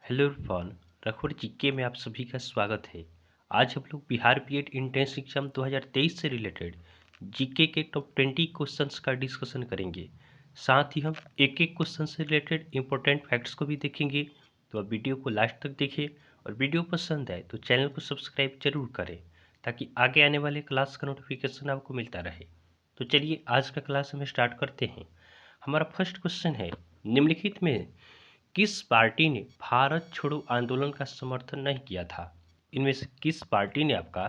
Hello everyone, रखोड़ GK में आप सभी का स्वागत है। आज हम लोग बिहार बीएड एंट्रेंस एग्जाम 2023 से रिलेटेड जीके के टॉप 20 क्वेश्चंस का डिस्कशन करेंगे। साथ ही हम एक एक क्वेश्चन से रिलेटेड इंपॉर्टेंट फैक्ट्स को भी देखेंगे। तो आप वीडियो को लास्ट तक देखें और वीडियो पसंद आए तो चैनल को सब्सक्राइब जरूर करें ताकि आगे आने वाले क्लास का नोटिफिकेशन आपको मिलता रहे। तो चलिए आज का क्लास हम स्टार्ट करते हैं। हमारा फर्स्ट क्वेश्चन है, निम्नलिखित में किस पार्टी ने भारत छोड़ो आंदोलन का समर्थन नहीं किया था? इनमें से किस पार्टी ने आपका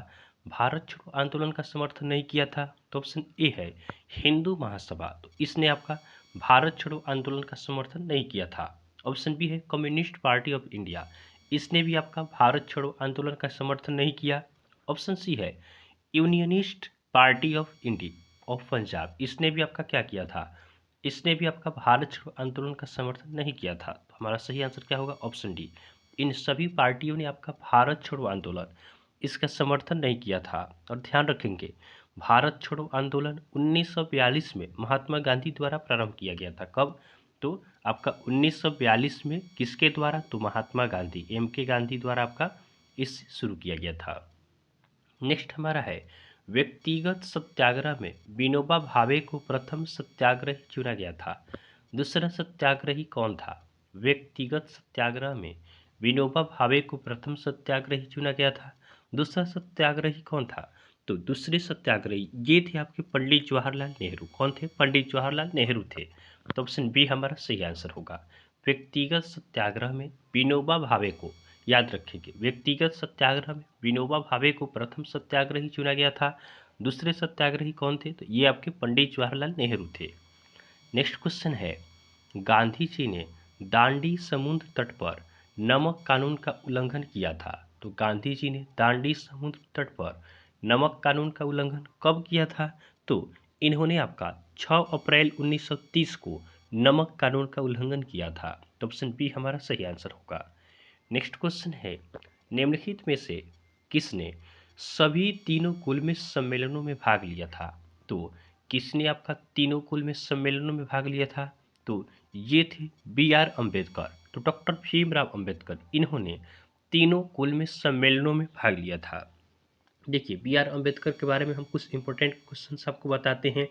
भारत छोड़ो आंदोलन का समर्थन नहीं किया था? तो ऑप्शन ए है हिंदू महासभा, तो इसने आपका भारत छोड़ो आंदोलन का समर्थन नहीं किया था। ऑप्शन बी है कम्युनिस्ट पार्टी ऑफ इंडिया, इसने भी आपका भारत छोड़ो आंदोलन का समर्थन नहीं किया। ऑप्शन सी है unionist party of India of Punjab, इसने भी आपका क्या किया था? इसने भी आपका भारत छोड़ो आंदोलन का समर्थन नहीं किया था। तो हमारा सही आंसर क्या होगा? Option D. इन सभी पार्टियों ने आपका भारत छोड़ो आंदोलन इसका समर्थन नहीं किया था। और ध्यान रखेंगे, भारत छोड़ो आंदोलन 1942 में महात्मा गांधी द्वारा प्रारंभ किया गया था। कब? तो आपका 1942 में किसके द्वारा? तो महात्मा गांधी एम के गांधी द्वारा आपका इस शुरू किया गया था। नेक्स्ट हमारा है, व्यक्तिगत सत्याग्रह में विनोबा भावे को प्रथम सत्याग्रही चुना गया था। दूसरा सत्याग्रही कौन था? व्यक्तिगत सत्याग्रह में विनोबा भावे को प्रथम सत्याग्रही चुना गया था। दूसरा सत्याग्रही कौन था? तो दूसरे सत्याग्रही ये थे आपके पंडित जवाहरलाल नेहरू। कौन थे? पंडित जवाहरलाल नेहरू थे। तो ऑप्शन बी हमारा सही आंसर होगा। व्यक्तिगत सत्याग्रह में विनोबा भावे को, याद रखेंगे, व्यक्तिगत सत्याग्रह में विनोबा भावे को प्रथम सत्याग्रही चुना गया था। दूसरे सत्याग्रही कौन थे? तो ये आपके पंडित जवाहरलाल नेहरू थे। नेक्स्ट क्वेश्चन है, गांधी जी ने दांडी समुद्र तट पर नमक कानून का उल्लंघन किया था। तो गांधी जी ने दांडी समुद्र तट पर नमक कानून का उल्लंघन कब किया था? तो इन्होंने आपका 6 अप्रैल 1930 को नमक कानून का उल्लंघन किया था। तो ऑप्शन बी हमारा सही आंसर होगा। नेक्स्ट क्वेश्चन है, निम्नलिखित में से किसने सभी तीनों कुल में सम्मेलनों में भाग लिया था? तो किसने आपका तीनों कुल में सम्मेलनों में भाग लिया था? तो ये थे बी आर अम्बेडकर। तो डॉक्टर भीमराव अम्बेडकर, इन्होंने तीनों कुल में सम्मेलनों में भाग लिया था। देखिए, बी आर अम्बेडकर के बारे में हम कुछ इंपॉर्टेंट क्वेश्चन आपको बताते हैं।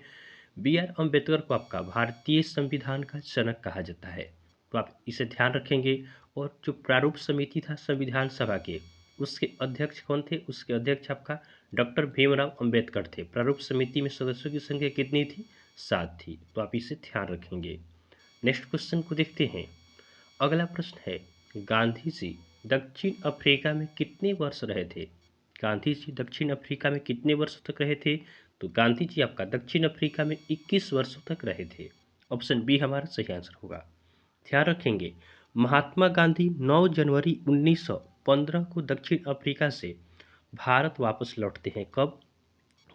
बी आर अम्बेडकर को आपका भारतीय संविधान का जनक कहा जाता है, तो आप इसे ध्यान रखेंगे। और जो प्रारूप समिति था संविधान सभा के, उसके अध्यक्ष कौन थे? उसके अध्यक्ष आपका डॉक्टर भीमराव अम्बेडकर थे। प्रारूप समिति में सदस्यों की संख्या कितनी थी? 7 थी। तो आप इसे ध्यान रखेंगे। नेक्स्ट क्वेश्चन को देखते हैं। अगला प्रश्न है, गांधी जी दक्षिण अफ्रीका में कितने वर्ष रहे थे? गांधी जी दक्षिण अफ्रीका में कितने वर्षों तक रहे थे? तो गांधी जी आपका दक्षिण अफ्रीका में 21 वर्षों तक रहे थे। ऑप्शन बी हमारा सही आंसर होगा। ध्यान रखेंगे, महात्मा गांधी 9 जनवरी 1915 को दक्षिण अफ्रीका से भारत वापस लौटते हैं। कब?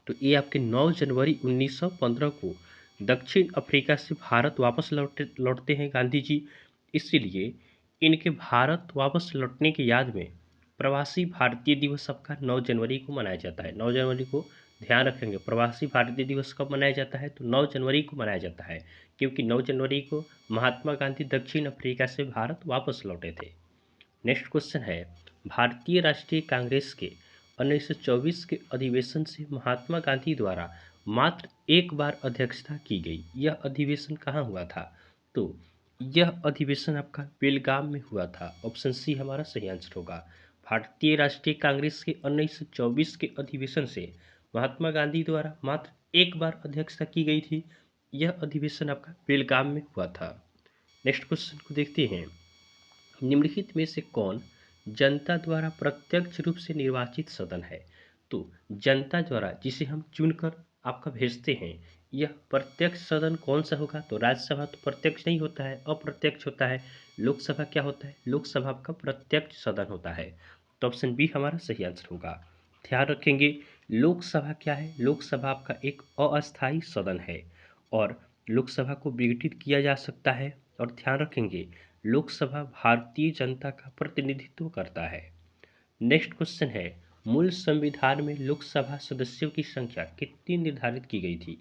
तो ये आपके 9 जनवरी 1915 को दक्षिण अफ्रीका से भारत वापस लौटते हैं गांधी जी। इसीलिए इनके भारत वापस लौटने की याद में प्रवासी भारतीय दिवस आपका 9 जनवरी को मनाया जाता है। 9 जनवरी को ध्यान रखेंगे, प्रवासी भारतीय दिवस कब मनाया जाता है? तो 9 जनवरी को मनाया जाता है, क्योंकि 9 जनवरी को महात्मा गांधी दक्षिण अफ्रीका से भारत वापस लौटे थे। नेक्स्ट क्वेश्चन है, भारतीय राष्ट्रीय कांग्रेस के 1924 के अधिवेशन से महात्मा गांधी द्वारा मात्र एक बार अध्यक्षता की गई। यह अधिवेशन कहाँ हुआ था? तो यह अधिवेशन आपका बेलगाम में हुआ था। ऑप्शन सी हमारा सही आंसर होगा। भारतीय राष्ट्रीय कांग्रेस के 1924 के अधिवेशन से महात्मा गांधी द्वारा मात्र एक बार अध्यक्षता की गई थी। यह अधिवेशन आपका बेलगाम में हुआ था। नेक्स्ट क्वेश्चन को देखते हैं, निम्नलिखित में से कौन जनता द्वारा प्रत्यक्ष रूप से निर्वाचित सदन है? तो जनता द्वारा जिसे हम चुनकर आपका भेजते हैं, यह प्रत्यक्ष सदन कौन सा होगा? तो राज्यसभा तो प्रत्यक्ष नहीं होता है, अप्रत्यक्ष होता है। लोकसभा क्या होता है? लोकसभा आपका प्रत्यक्ष सदन होता है। तो ऑप्शन बी हमारा सही आंसर होगा। ध्यान रखेंगे, लोकसभा क्या है? लोकसभा आपका एक अस्थायी सदन है और लोकसभा को विघटित किया जा सकता है। और ध्यान रखेंगे, लोकसभा भारतीय जनता का प्रतिनिधित्व करता है। नेक्स्ट क्वेश्चन है, मूल संविधान में लोकसभा सदस्यों की संख्या कितनी निर्धारित की गई थी?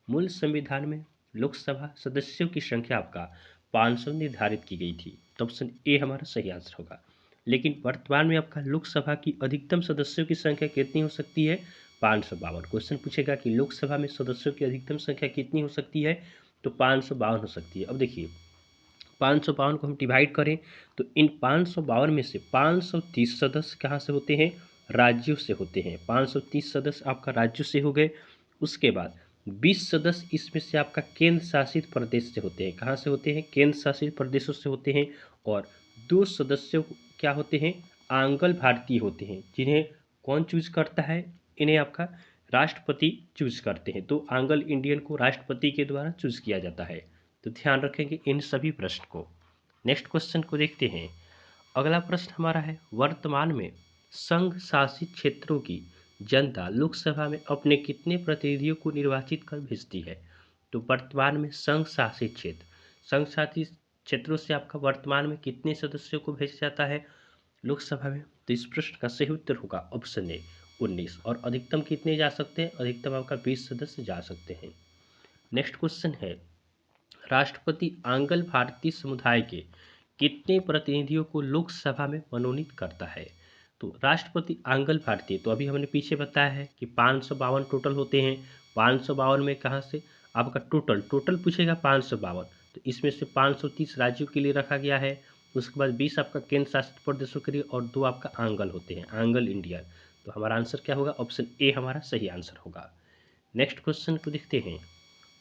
मूल संविधान में लोकसभा सदस्यों की संख्या आपका 500 निर्धारित की गई थी। तो ऑप्शन ए हमारा सही आंसर होगा। लेकिन वर्तमान में आपका लोकसभा की अधिकतम सदस्यों की संख्या कितनी हो सकती है? 552। क्वेश्चन पूछेगा कि लोकसभा में सदस्यों की अधिकतम संख्या कितनी हो सकती है? तो 552 हो सकती है। अब देखिए 552 को हम डिवाइड करें तो इन 552 में से 530 सदस्य कहाँ से होते हैं? राज्यों से होते हैं। 530 सदस्य आपका राज्यों से हो गए। उसके बाद 20 सदस्य इसमें से आपका केंद्र शासित प्रदेश से होते हैं। कहाँ से होते हैं? केंद्र शासित प्रदेशों से होते हैं। और 2 सदस्यों क्या होते हैं? आंग्ल भारतीय होते हैं, जिन्हें कौन चूज करता है? इन्हें आपका राष्ट्रपति चूज करते हैं। तो आंग्ल इंडियन को राष्ट्रपति के द्वारा चूज किया जाता है। तो ध्यान रखेंगे इन सभी प्रश्न को। नेक्स्ट क्वेश्चन को देखते हैं। अगला प्रश्न हमारा है, वर्तमान में संघ शासित क्षेत्रों की जनता लोकसभा में अपने कितने प्रतिनिधियों को निर्वाचित कर भेजती है? तो वर्तमान में संघ शासित क्षेत्रों से आपका वर्तमान में कितने सदस्यों को भेजा जाता है लोकसभा में? तो इस प्रश्न का सही उत्तर होगा ऑप्शन ए 19। और अधिकतम कितने जा सकते हैं? अधिकतम आपका 20 सदस्य जा सकते हैं। नेक्स्ट क्वेश्चन है, राष्ट्रपति आंग्ल भारतीय समुदाय के कितने प्रतिनिधियों को लोकसभा में मनोनीत करता है? तो राष्ट्रपति आंग्ल भारतीय, तो अभी हमने पीछे बताया है कि 552 टोटल होते हैं। 552 में कहाँ से आपका टोटल पूछेगा 552, तो इसमें से 530 राज्यों के लिए रखा गया है। उसके बाद 20 आपका केंद्र शासित प्रदेशों के लिए और 2 आपका आंग्ल होते हैं, आंग्ल इंडिया। तो हमारा आंसर क्या होगा? ऑप्शन ए हमारा सही आंसर होगा। नेक्स्ट क्वेश्चन को देखते हैं।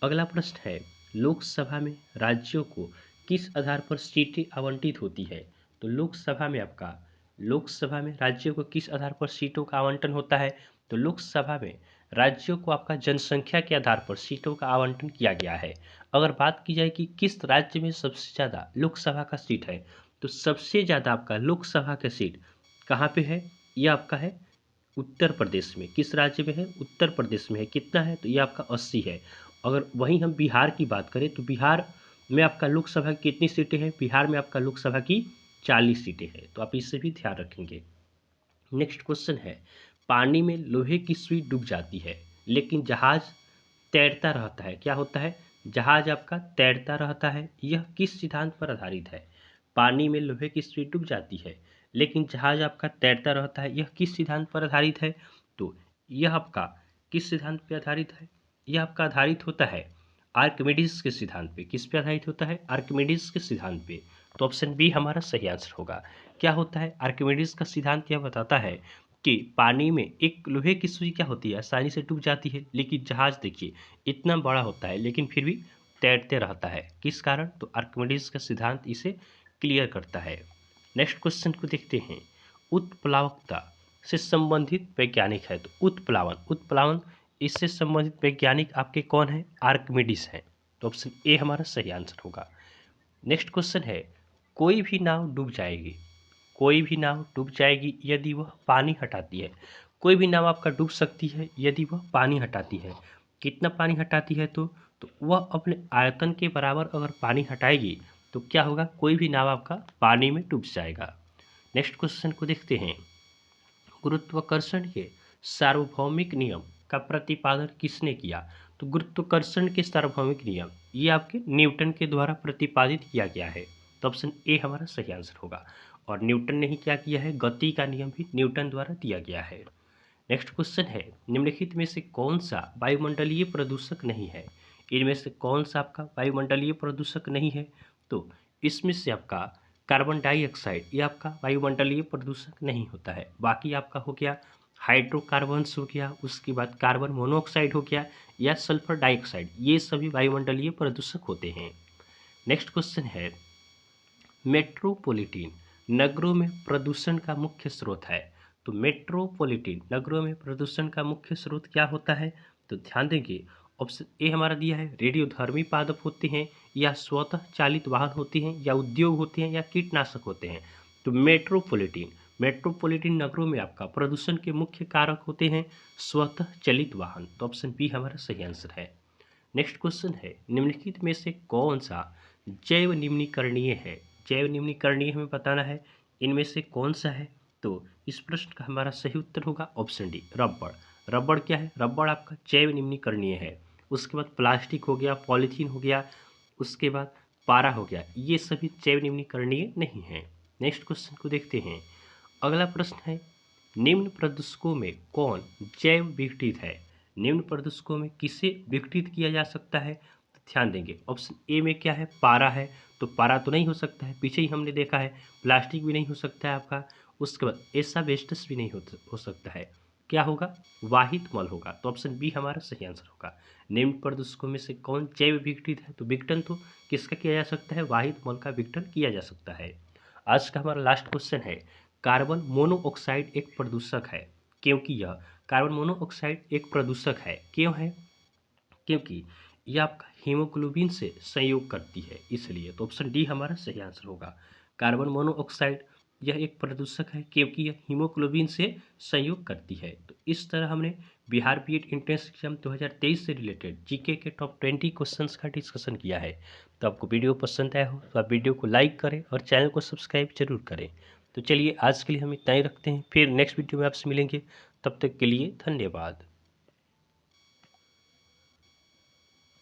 अगला प्रश्न है, लोकसभा में राज्यों को किस आधार पर सीटें आवंटित होती है? तो लोकसभा में राज्यों को किस आधार पर सीटों का आवंटन होता है? तो लोकसभा में राज्यों को आपका जनसंख्या के आधार पर सीटों का आवंटन किया गया है। अगर बात की जाए कि किस राज्य में सबसे ज़्यादा लोकसभा का सीट है, तो सबसे ज़्यादा आपका लोकसभा का सीट कहाँ पे है? ये आपका है उत्तर प्रदेश में। किस राज्य में है? उत्तर प्रदेश में है। कितना है? तो ये आपका 80 है। अगर वहीं हम बिहार की बात करें तो बिहार में आपका लोकसभा की कितनी सीटें हैं? बिहार में आपका लोकसभा की 40 सीटें हैं। तो आप इससे भी ध्यान रखेंगे। नेक्स्ट क्वेश्चन है, पानी में लोहे की सुई डूब जाती है लेकिन जहाज तैरता रहता है, क्या होता है? जहाज आपका तैरता रहता है, यह किस सिद्धांत पर आधारित है? पानी में लोहे की सुई डूब जाती है लेकिन जहाज आपका तैरता रहता है, यह किस सिद्धांत पर आधारित है? तो यह आपका किस सिद्धांत पर आधारित है? यह आपका आधारित होता है आर्किमिडीज के सिद्धांत पे। किस पे आधारित होता है? आर्किमिडीज के सिद्धांत पे। तो ऑप्शन बी हमारा सही आंसर होगा। क्या होता है आर्किमिडीज का सिद्धांत? यह बताता है कि पानी में एक लोहे की सुई क्या होती है? आसानी से डूब जाती है, लेकिन जहाज देखिए इतना बड़ा होता है लेकिन फिर भी तैरते रहता है। किस कारण? तो आर्किमिडीज का सिद्धांत इसे क्लियर करता है। नेक्स्ट क्वेश्चन को देखते हैं। उत्प्लावकता से संबंधित वैज्ञानिक है, तो उत्प्लावन इससे संबंधित वैज्ञानिक आपके कौन है? आर्किमिडीज है। तो ऑप्शन ए हमारा सही आंसर होगा। नेक्स्ट क्वेश्चन है, कोई भी नाव डूब जाएगी यदि वह पानी हटाती है। कोई भी नाव आपका डूब सकती है यदि वह पानी हटाती है। कितना पानी हटाती है? तो वह अपने आयतन के बराबर अगर पानी हटाएगी तो क्या होगा? कोई भी नाव आपका पानी में डूब जाएगा। नेक्स्ट क्वेश्चन को देखते हैं। गुरुत्वाकर्षण के सार्वभौमिक नियम का प्रतिपादन किसने किया? तो गुरुत्वाकर्षण के सार्वभौमिक नियम ये आपके न्यूटन के द्वारा प्रतिपादित किया गया है। तो ऑप्शन ए हमारा सही आंसर होगा। और न्यूटन ने ही क्या किया है? गति का नियम भी न्यूटन द्वारा दिया गया है। नेक्स्ट क्वेश्चन है, निम्नलिखित में से कौन सा वायुमंडलीय प्रदूषक नहीं है? इनमें से कौन सा आपका वायुमंडलीय प्रदूषक नहीं है? तो इसमें से आपका कार्बन डाइऑक्साइड ये आपका वायुमंडलीय प्रदूषक नहीं होता है। बाकी आपका हो गया हाइड्रोकार्बन्स हो गया, उसके बाद कार्बन मोनोऑक्साइड हो गया या सल्फर डाइऑक्साइड, ये सभी वायुमंडलीय प्रदूषक होते हैं। नेक्स्ट क्वेश्चन है, मेट्रोपॉलिटन नगरों में प्रदूषण का मुख्य स्रोत है। तो मेट्रोपॉलिटन नगरों में प्रदूषण का मुख्य स्रोत क्या होता है? तो ध्यान देंगे ऑप्शन ए हमारा दिया है, रेडियोधर्मी पादप होते हैं या स्वतः चालित वाहन होते हैं या उद्योग होते हैं या कीटनाशक होते हैं। तो मेट्रोपॉलिटन नगरों में आपका प्रदूषण के मुख्य कारक होते हैं स्वतः चलित वाहन। तो ऑप्शन बी हमारा सही आंसर है। नेक्स्ट क्वेश्चन है, निम्नलिखित में से कौन सा जैव निम्नीकरणीय है? जैव निम्नीकरणीय हमें बताना है, इनमें से कौन सा है? तो इस प्रश्न का हमारा सही उत्तर होगा ऑप्शन डी, रबड़। रबड़ क्या है? रबड़ आपका जैव निम्नीकरणीय है। उसके बाद प्लास्टिक हो गया, पॉलीथीन हो गया, उसके बाद पारा हो गया, ये सभी जैव निम्नीकरणीय नहीं है। नेक्स्ट क्वेश्चन को देखते हैं। अगला प्रश्न है, निम्न प्रदूषकों में कौन जैव विघटित है? निम्न प्रदूषकों में किसे विघटित किया जा सकता है? तो ध्यान देंगे, ऑप्शन ए में क्या है, पारा है, तो पारा तो नहीं हो सकता है, पीछे ही हमने देखा है। प्लास्टिक भी नहीं हो सकता है आपका। उसके बाद एसाबेस्टस भी नहीं हो सकता है। क्या होगा, वाहित मल होगा, तो ऑप्शन बी हमारा सही आंसर होगा। निम्न प्रदूषकों में से कौन जैव विघटित है? तो विघटन तो किसका किया जा सकता है, वाहित मल का विघटन किया जा सकता है। आज का हमारा लास्ट क्वेश्चन है, कार्बन मोनोऑक्साइड एक प्रदूषक है क्योंकि यह कार्बन मोनोऑक्साइड एक प्रदूषक है, क्यों है? क्योंकि यह आपका हीमोग्लोबिन से संयोग करती है, इसलिए। तो ऑप्शन डी हमारा सही आंसर होगा। कार्बन मोनोऑक्साइड यह एक प्रदूषक है क्योंकि यह हीमोग्लोबिन से संयोग करती है। तो इस तरह हमने बिहार बीएड एंट्रेंस एग्जाम 2023 से रिलेटेड जीके के टॉप 20 क्वेश्चंस का डिस्कशन किया है। तो आपको वीडियो पसंद आया हो तो आप वीडियो को लाइक करें और चैनल को सब्सक्राइब जरूर करें। तो चलिए आज के लिए हम इतना ही रखते हैं, फिर नेक्स्ट वीडियो में आपसे मिलेंगे। तब तक के लिए धन्यवाद।